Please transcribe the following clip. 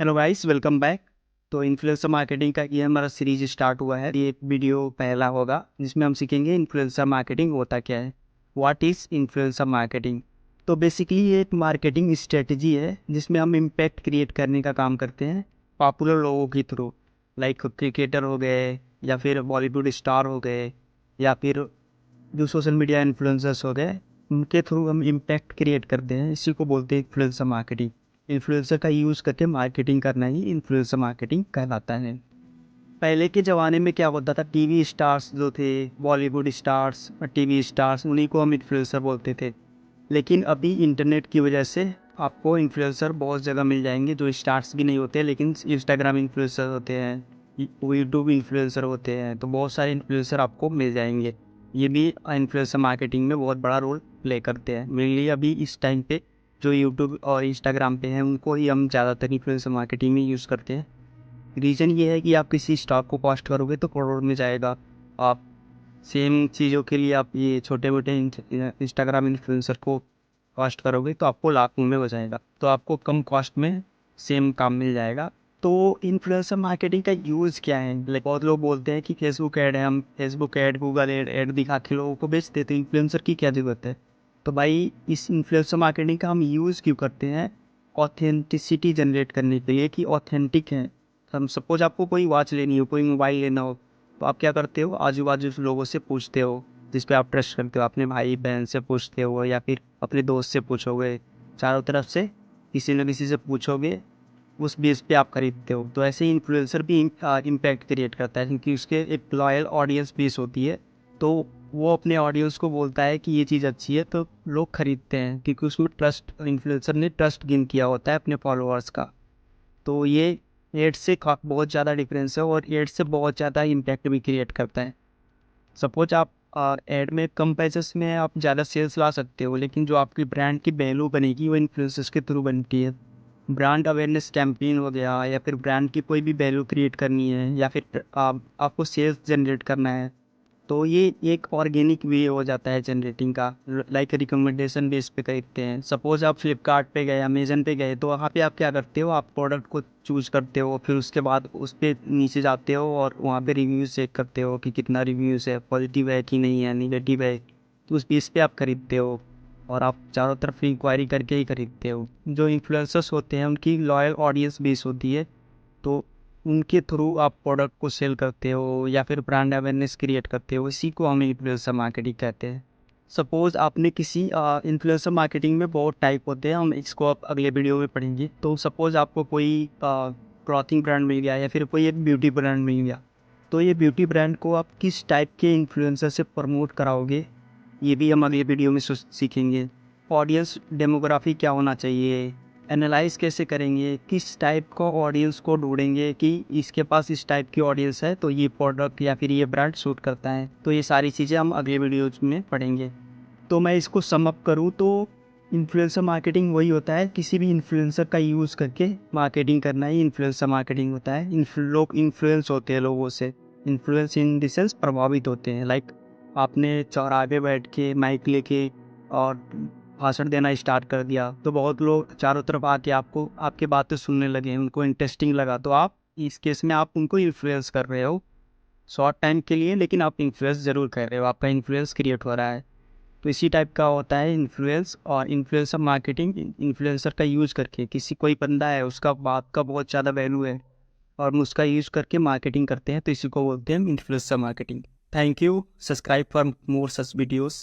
Hello guys, welcome back. तो influencer marketing का ये हमारा सीरीज स्टार्ट हुआ है। ये वीडियो पहला होगा जिसमें हम सीखेंगे इन्फ्लुएंसर मार्केटिंग होता क्या है, व्हाट इज़ इन्फ्लुएंसर मार्केटिंग। तो बेसिकली ये एक मार्केटिंग स्ट्रेटजी है जिसमें हम इम्पैक्ट क्रिएट करने का काम करते हैं पॉपुलर लोगों के थ्रू। लाइक क्रिकेटर हो गए, या फिर बॉलीवुड स्टार हो गए, या फिर जो सोशल मीडिया इन्फ्लुएंसर्स हो गए, उनके थ्रू हम इम्पैक्ट क्रिएट करते हैं। इसी को बोलते हैं इन्फ्लुएंसर मार्केटिंग। इन्फ्लुएंसर का यूज़ करके मार्केटिंग करना ही इन्फ्लुएंसर मार्केटिंग कहलाता है। पहले के ज़माने में क्या होता था, टीवी स्टार्स जो थे, बॉलीवुड स्टार्स और टीवी स्टार्स, उन्हीं को हम इन्फ्लुएंसर बोलते थे। लेकिन अभी इंटरनेट की वजह से आपको इन्फ्लुएंसर बहुत जगह मिल जाएंगे जो स्टार्स भी नहीं होते, लेकिन इंस्टाग्राम इन्फ्लुएंसर होते हैं, यूट्यूब इन्फ्लुएंसर होते हैं। तो बहुत सारे इन्फ्लुएंसर आपको मिल जाएंगे। ये भी इन्फ्लुएंसर मार्केटिंग में बहुत बड़ा रोल प्ले करते हैं। मेनली अभी इस टाइम पे जो यूट्यूब और इंस्टाग्राम पे हैं, उनको ही हम ज़्यादातर इन्फ्लुएंसर मार्केटिंग में यूज़ करते हैं। रीज़न ये है कि आप किसी स्टॉक को पोस्ट करोगे तो करोड़ में जाएगा। आप सेम चीज़ों के लिए आप ये छोटे मोटे इंस्टाग्राम इन्फ्लुएंसर को कॉस्ट करोगे तो आपको लाखों में हो जाएगा। तो आपको कम कॉस्ट में सेम काम मिल जाएगा। तो इन्फ्लुएंसर मार्केटिंग का यूज़ क्या है? लाइक बहुत लोग बोलते हैं कि फेसबुक ऐड है, हम फेसबुक ऐड, गूगल ऐड दिखा के लोगों को बेच देते हैं। इन्फ्लुएंसर की क्या ज़रूरत है? तो भाई, इस इन्फ्लुएंसर मार्केटिंग का हम यूज़ क्यों करते हैं? ऑथेंटिसिटी जनरेट करने के लिए, कि ऑथेंटिक है। हम सपोज आपको कोई वॉच लेनी हो, कोई मोबाइल लेना हो, तो आप क्या करते हो, आजू बाजू से लोगों से पूछते हो जिस पे आप ट्रस्ट करते हो। अपने भाई बहन से पूछते हो, या फिर अपने दोस्त से पूछोगे, चारों तरफ से किसी न किसी से पूछोगे, उस बेस पे आप खरीदते हो। तो ऐसे ही इन्फ्लुएंसर भी इम्पैक्ट क्रिएट करता है, क्योंकि उसके एक लॉयल ऑडियंस बेस होती है। तो वो अपने ऑडियंस को बोलता है कि ये चीज़ अच्छी है, तो लोग खरीदते हैं, क्योंकि उसमें ट्रस्ट, इन्फ्लुएंसर ने ट्रस्ट गेन किया होता है अपने फॉलोअर्स का। तो ये एड्स से बहुत ज़्यादा डिफरेंस है, और एड्स से बहुत ज़्यादा इम्पैक्ट भी क्रिएट करता है। सपोज आप एड में कम पैसे में आप ज़्यादा सेल्स ला सकते हो, लेकिन जो आपकी ब्रांड की वैल्यू बनेगी वो इन्फ्लुएंसर्स के थ्रू बनती है। ब्रांड अवेयरनेस कैंपेन हो गया, या फिर ब्रांड की कोई भी वैल्यू क्रिएट करनी है, या फिर आपको सेल्स जनरेट करना है, तो ये एक ऑर्गेनिक वे हो जाता है जनरेटिंग का। लाइक रिकमेंडेशन बेस पे करते हैं। सपोज आप फ्लिपकार्ट पे गए, अमेजन पे गए, तो वहाँ पे आप क्या करते हो, आप प्रोडक्ट को चूज करते हो, फिर उसके बाद उस पर नीचे जाते हो और वहाँ पे रिव्यूज़ चेक करते हो कि कितना रिव्यूज़ है, पॉजिटिव है कि नहीं है, निगेटिव है। तो उस बेस पे आप खरीदते हो, और आप चारों तरफ इंक्वायरी करके ही खरीदते हो। जो इन्फ्लुएंसर्स होते हैं उनकी लॉयल ऑडियंस बेस होती है, तो उनके थ्रू आप प्रोडक्ट को सेल करते हो, या फिर ब्रांड अवेयरनेस क्रिएट करते हो। इसी को हम इन्फ्लुएंसर मार्केटिंग कहते हैं। सपोज आपने किसी इन्फ्लुएंसर मार्केटिंग में बहुत टाइप होते हैं, हम इसको आप अगले वीडियो में पढ़ेंगे। तो सपोज आपको कोई क्लॉथिंग ब्रांड मिल गया, या फिर कोई एक ब्यूटी ब्रांड मिल गया, तो ये ब्यूटी ब्रांड को आप किस टाइप के इन्फ्लुएंसर से प्रमोट कराओगे, ये भी हम अगले वीडियो में सीखेंगे। ऑडियंस डेमोग्राफी क्या होना चाहिए, एनालाइज कैसे करेंगे, किस टाइप का ऑडियंस को ढूंढेंगे कि इसके पास इस टाइप की ऑडियंस है, तो ये प्रोडक्ट या फिर ये ब्रांड सूट करता है। तो ये सारी चीज़ें हम अगले वीडियोज में पढ़ेंगे। तो मैं इसको सम अप करूँ तो इन्फ्लुएंसर मार्केटिंग वही होता है, किसी भी इन्फ्लुएंसर का यूज़ करके मार्केटिंग करना ही इन्फ्लुएंसर मार्केटिंग होता है। लोग इन्फ्लुएंस होते हैं लोगों से, इन्फ्लुएंस इन द सेंस प्रभावित होते हैं। लाइक आपने चौराहे बैठ के माइक लेके और भाषण देना स्टार्ट कर दिया, तो बहुत लोग चारों तरफ आके आपको, आपकी बातें सुनने लगे, उनको इंटरेस्टिंग लगा, तो आप इस केस में आप उनको इन्फ्लुएंस कर रहे हो शॉर्ट टाइम के लिए, लेकिन आप इन्फ्लुएंस ज़रूर कर रहे हो, आपका इन्फ्लुएंस क्रिएट हो रहा है। तो इसी टाइप का होता है इन्फ्लुएंस। और इन्फ्लुएंसर मार्केटिंग, इन्फ्लुएंसर का यूज़ करके, किसी कोई बंदा है उसका बात का बहुत ज़्यादा वैल्यू है, और हम उसका यूज़ करके मार्केटिंग करते हैं, तो इसी को बोलते हैं influencer marketing. Thank you. Subscribe for more such videos.